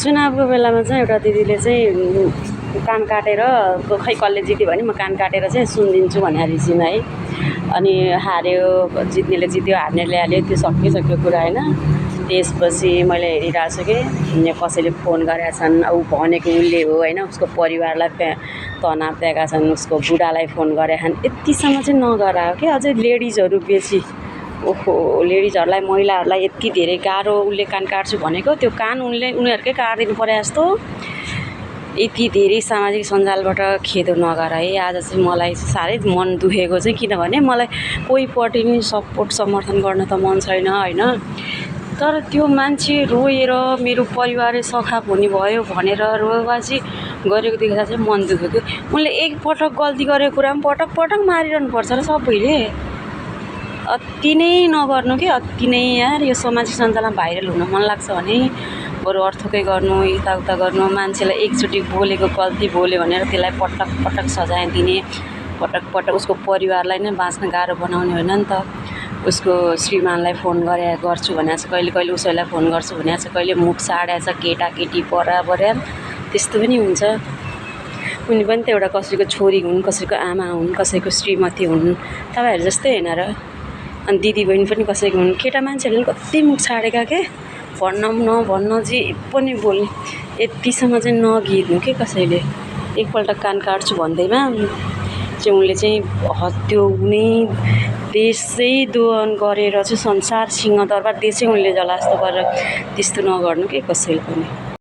चुनावको बेलामा चाहिँ एउटा दिदीले चाहिँ कान काटेर खै कसले जित्यो भने म कान काटेर चाहिँ सुनिदिन्छु भनेर रिसिन् है। अनि हार्यो, जित्नेले जित्यो, हार्नेले हाल्यो, त्यो सकिसक्यो कुरा होइन। त्यसपछि मैले हेरिरहेको छु कि कसैले फोन गरेका छन्, ऊ भनेको उसले हो होइन, उसको परिवारलाई तनाव दिएका छन्, उसको बुढालाई फोन गरेका छन्। यतिसम्म चाहिँ नगरा हो कि अझै लेडिजहरू बेसी। ओहो, लेडिजहरूलाई महिलाहरूलाई यति धेरै गाह्रो उसले कान काट्छु भनेको, त्यो कान उनीहरूकै काटिदिनु परे जस्तो यति धेरै सामाजिक सञ्जालबाट खेदो नगर है। आज चाहिँ मलाई साह्रै मन दुखेको चाहिँ किनभने मलाई कोहीपट्टि नि सपोर्ट समर्थन गर्न त मन छैन होइन, तर त्यो मान्छे रोएर मेरो परिवारै सखाप हुने भयो भनेर रोवाजी गरेको देख्दा चाहिँ मन दुख्यो कि उनले एकपटक गल्ती गरेको कुरा पनि पटक पटक मारिरहनु पर्छ र सबैले। अति नै नगर्नु कि अति नै यार। यो सामाजिक सञ्जालमा भाइरल हुन मन लाग्छ भने बरु अर्थकै गर्नु, यताउता गर्नु, मान्छेलाई एकचोटि बोलेको गल्ती बोल्यो भनेर त्यसलाई पटक पटक सजाय दिने, पटक पटक उसको परिवारलाई नै बाँच्न गाह्रो बनाउने होइन नि त। उसको श्रीमानलाई फोन गर्छु भनेको छ, कहिले कहिले उसैलाई फोन गर्छु भनेको छ, कहिले मुख साडेको छ, केटाकेटी बराबर त्यस्तो पनि हुन्छ। उनी पनि त एउटा कसैको छोरी हुन्, कसैको आमा हुन्, कसैको श्रीमती हुन्, तपाईँहरू जस्तै होइन र। अनि दिदी बहिनी पनि कसैको हुन्। केटा मान्छेहरूले पनि कति मुख छाडेका के, भन्न नभन्न जे पनि बोल्ने। यतिसम्म चाहिँ नगिर्नु के कसैले। एकपल्ट कान काट्छु भन्दैमा चाहिँ उनले चाहिँ हत्यो हुने, देशै दोहन गरेर चाहिँ संसार सिंहदरबार देशै उनले जला जस्तो गरेर त्यस्तो नगर्नु के कसैले पनि।